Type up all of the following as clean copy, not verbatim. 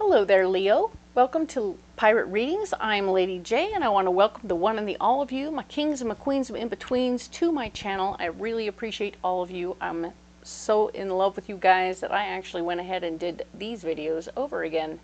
Hello there, Leo. Welcome to Pirate Readings. I'm Lady J, and I want to welcome the one and the all of you, my kings and my queens and in-betweens, to my channel. I really appreciate all of you. I'm so in love with you guys that I actually went ahead and did these videos over again.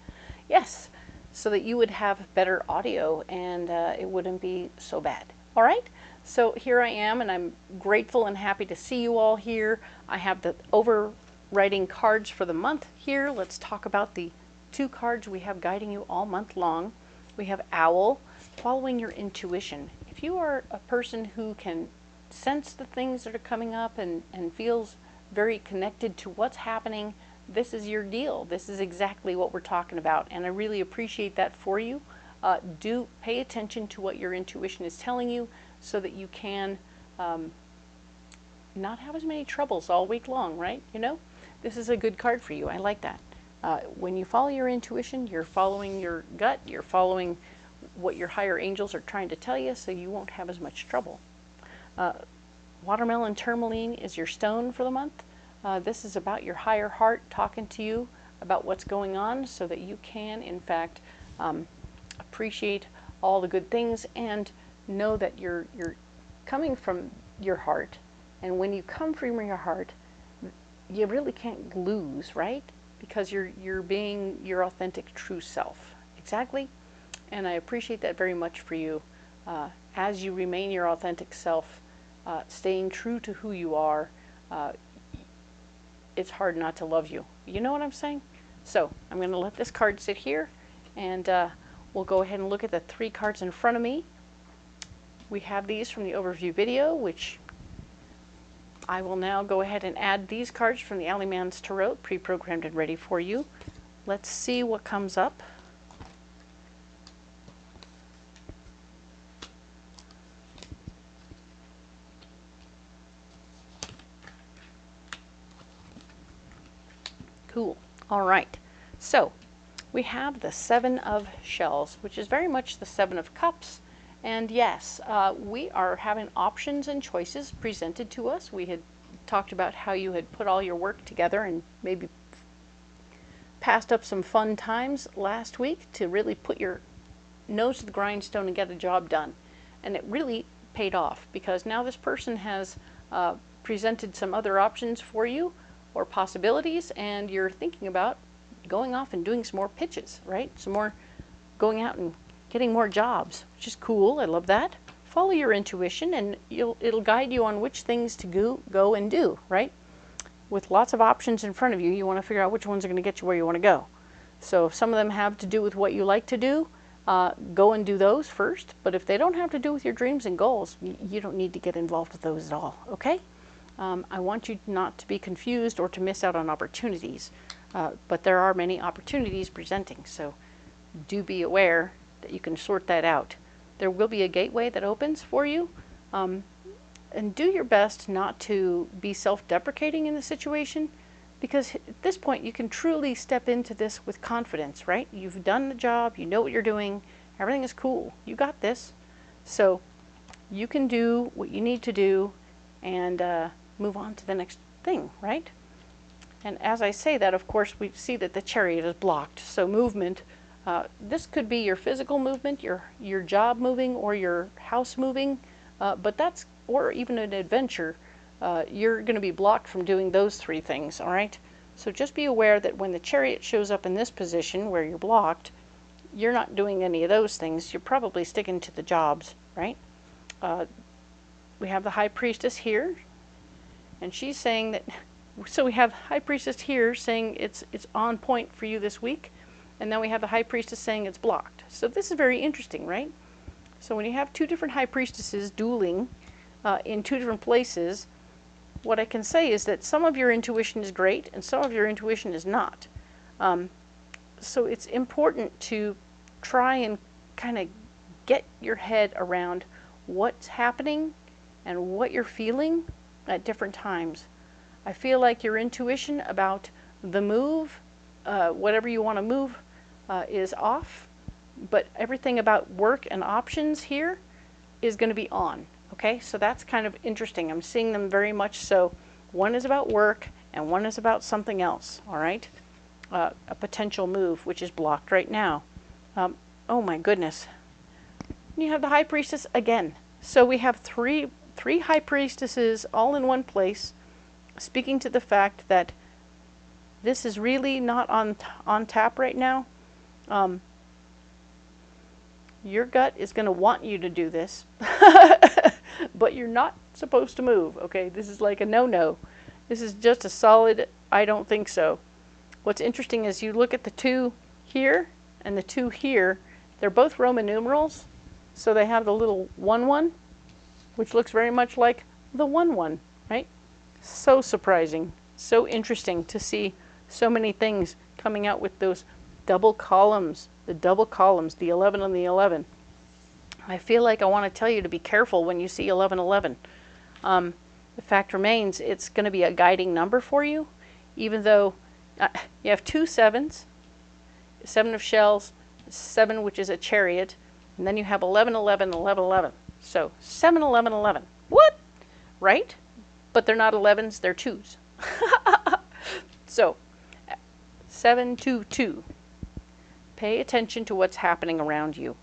Yes, so that you would have better audio and it wouldn't be so bad. All right? So here I am, and I'm grateful and happy to see you all here. I have the overwriting cards for the month here. Let's talk about the two cards we have guiding you all month long. We have Owl, following your intuition. If you are a person who can sense the things that are coming up and feels very connected to what's happening, this is your deal. This is exactly what we're talking about, and I really appreciate that for you. Do pay attention to what your intuition is telling you so that you can not have as many troubles all week long, right? You know, this is a good card for you. I like that. When you follow your intuition, you're following your gut, you're following what your higher angels are trying to tell you, so you won't have as much trouble. Watermelon tourmaline is your stone for the month. This is about your higher heart talking to you about what's going on so that you can, in fact, appreciate all the good things and know that you're coming from your heart. And when you come from your heart, you really can't lose, right? Because you're being your authentic true self. Exactly. And I appreciate that very much for you. As you remain your authentic self, staying true to who you are, it's hard not to love you. You know what I'm saying? So I'm going to let this card sit here, and we'll go ahead and look at the three cards in front of me. We have these from the overview video, which I will now go ahead and add these cards from the Alleyman's Tarot, pre-programmed and ready for you. Let's see what comes up. Cool. All right. So we have the Seven of Shells, which is very much the Seven of Cups. And yes, we are having options and choices presented to us. We had talked about how you had put all your work together and maybe passed up some fun times last week to really put your nose to the grindstone and get the job done. And it really paid off, because now this person has presented some other options for you or possibilities, and you're thinking about going off and doing some more pitches, right? Some more going out and getting more jobs, which is cool. I love that. Follow your intuition, and it'll guide you on which things to go and do, right? With lots of options in front of you, you want to figure out which ones are going to get you where you want to go. So if some of them have to do with what you like to do, go and do those first. But if they don't have to do with your dreams and goals, you don't need to get involved with those at all, okay? I want you not to be confused or to miss out on opportunities. But there are many opportunities presenting, so do be aware that you can sort that out. There will be a gateway that opens for you, and do your best not to be self-deprecating in the situation, because at this point you can truly step into this with confidence, right? You've done the job, you know what you're doing, everything is cool, you got this. So you can do what you need to do and move on to the next thing, right? And as I say that, of course, we see that the Chariot is blocked, so movement. This could be your physical movement, your job moving, or your house moving, but that's, or even an adventure. You're going to be blocked from doing those three things, all right? So just be aware that when the Chariot shows up in this position where you're blocked, you're not doing any of those things. You're probably sticking to the jobs, right? We have the High Priestess here, and she's saying that, so we have High Priestess here saying it's on point for you this week. And then we have the High Priestess saying it's blocked. So this is very interesting, right? So when you have two different High Priestesses dueling in two different places, what I can say is that some of your intuition is great and some of your intuition is not. So it's important to try and kind of get your head around what's happening and what you're feeling at different times. I feel like your intuition about the move, whatever you want to move, is off, but everything about work and options here is going to be on. Okay, so that's kind of interesting. I'm seeing them very much so. One is about work and one is about something else. All right, a potential move, which is blocked right now. Oh my goodness. You have the High Priestess again. So we have three High Priestesses all in one place, speaking to the fact that this is really not on tap right now. Your gut is going to want you to do this, but you're not supposed to move, okay? This is like a no-no. This is just a solid, I don't think so. What's interesting is you look at the 2 here and the 2 here. They're both Roman numerals, so they have the little 1-1, which looks very much like the 1-1, right? So surprising, so interesting to see so many things coming out with those double columns, the 11 and the 11. I feel like I want to tell you to be careful when you see 1111. The fact remains, it's going to be a guiding number for you, even though you have 2 7s, 7 of shells, 7, which is a chariot, and then you have 1111 and 1111. So 7 11 11. What? Right? But they're not 11s, they're 2s. So 7 2 2. Pay attention to what's happening around you.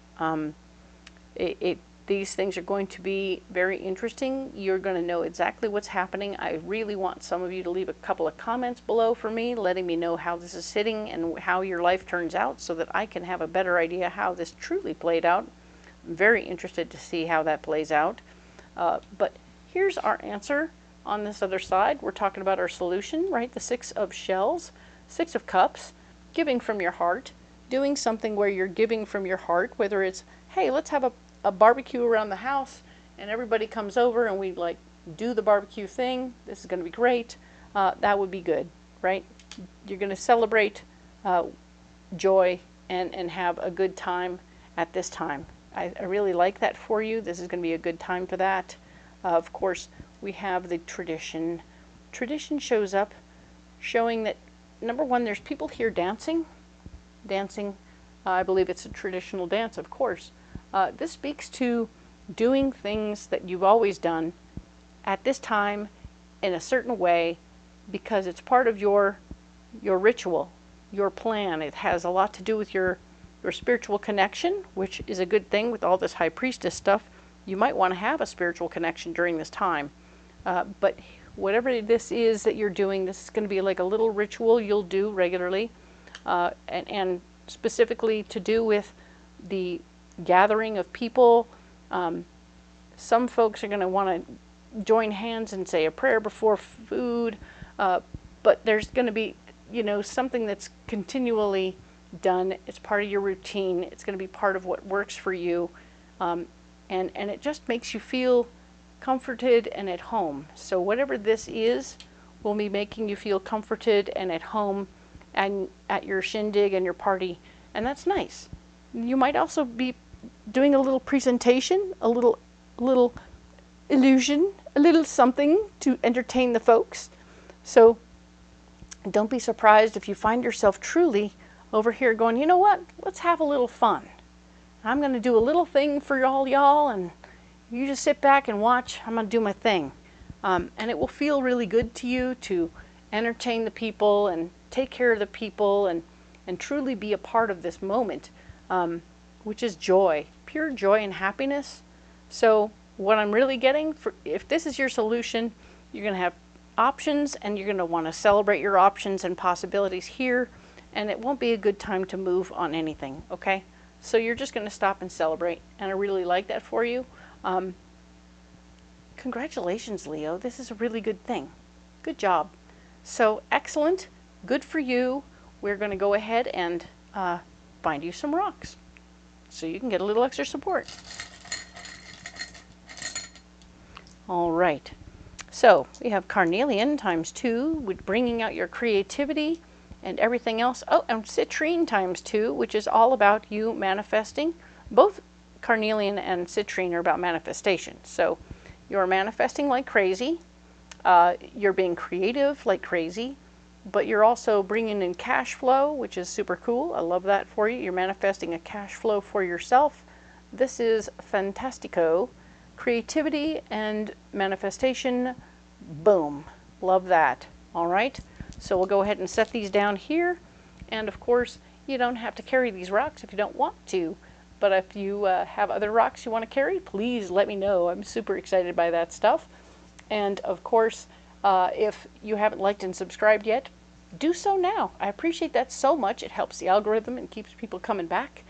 These things are going to be very interesting. You're going to know exactly what's happening. I really want some of you to leave a couple of comments below for me, letting me know how this is sitting and how your life turns out so that I can have a better idea how this truly played out. I'm very interested to see how that plays out. But here's our answer on this other side. We're talking about our solution, right? The 6 of shells, 6 of cups, giving from your heart, doing something where you're giving from your heart, whether it's, hey, let's have a barbecue around the house and everybody comes over and we like do the barbecue thing. This is going to be great. That would be good, right? You're going to celebrate joy and have a good time at this time. I really like that for you. This is going to be a good time for that. Of course, we have the tradition. Tradition shows up showing that, number one, there's people here dancing. I believe it's a traditional dance, of course. This speaks to doing things that you've always done at this time in a certain way because it's part of your ritual, your plan. It has a lot to do with your spiritual connection, which is a good thing with all this High Priestess stuff. You might want to have a spiritual connection during this time. But whatever this is that you're doing, this is going to be like a little ritual you'll do regularly, and specifically to do with the gathering of people. Some folks are going to want to join hands and say a prayer before food, but there's going to be, something that's continually done. It's part of your routine. It's going to be part of what works for you, and it just makes you feel comforted and at home. So whatever this is will be making you feel comforted and at home and at your shindig and your party, and that's nice. You might also be doing a little presentation, a little illusion, a little something to entertain the folks. So don't be surprised if you find yourself truly over here going, you know what, let's have a little fun. I'm going to do a little thing for y'all, and you just sit back and watch. I'm going to do my thing. And it will feel really good to you to entertain the people and take care of the people and truly be a part of this moment, which is joy, pure joy and happiness. So what I'm really getting, if this is your solution, you're going to have options and you're going to want to celebrate your options and possibilities here, and it won't be a good time to move on anything, okay? So you're just going to stop and celebrate, and I really like that for you. Congratulations, Leo. This is a really good thing. Good job. So excellent. Good for you. We're going to go ahead and find you some rocks so you can get a little extra support. All right. So we have carnelian ×2, with bringing out your creativity and everything else. Oh, and citrine ×2, which is all about you manifesting. Both carnelian and citrine are about manifestation. So you're manifesting like crazy. You're being creative like crazy, but you're also bringing in cash flow, which is super cool. I love that for you. You're manifesting a cash flow for yourself. This is fantastico. Creativity and manifestation, boom. Love that. All right. So we'll go ahead and set these down here. And of course, you don't have to carry these rocks if you don't want to. But if you have other rocks you want to carry, please let me know. I'm super excited by that stuff. And of course, if you haven't liked and subscribed yet, do so now. I appreciate that so much. It helps the algorithm and keeps people coming back.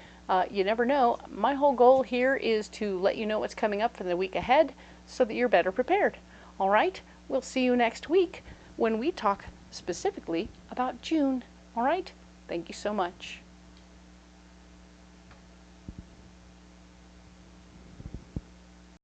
You never know. My whole goal here is to let you know what's coming up for the week ahead so that you're better prepared. All right? We'll see you next week when we talk specifically about June. All right? Thank you so much.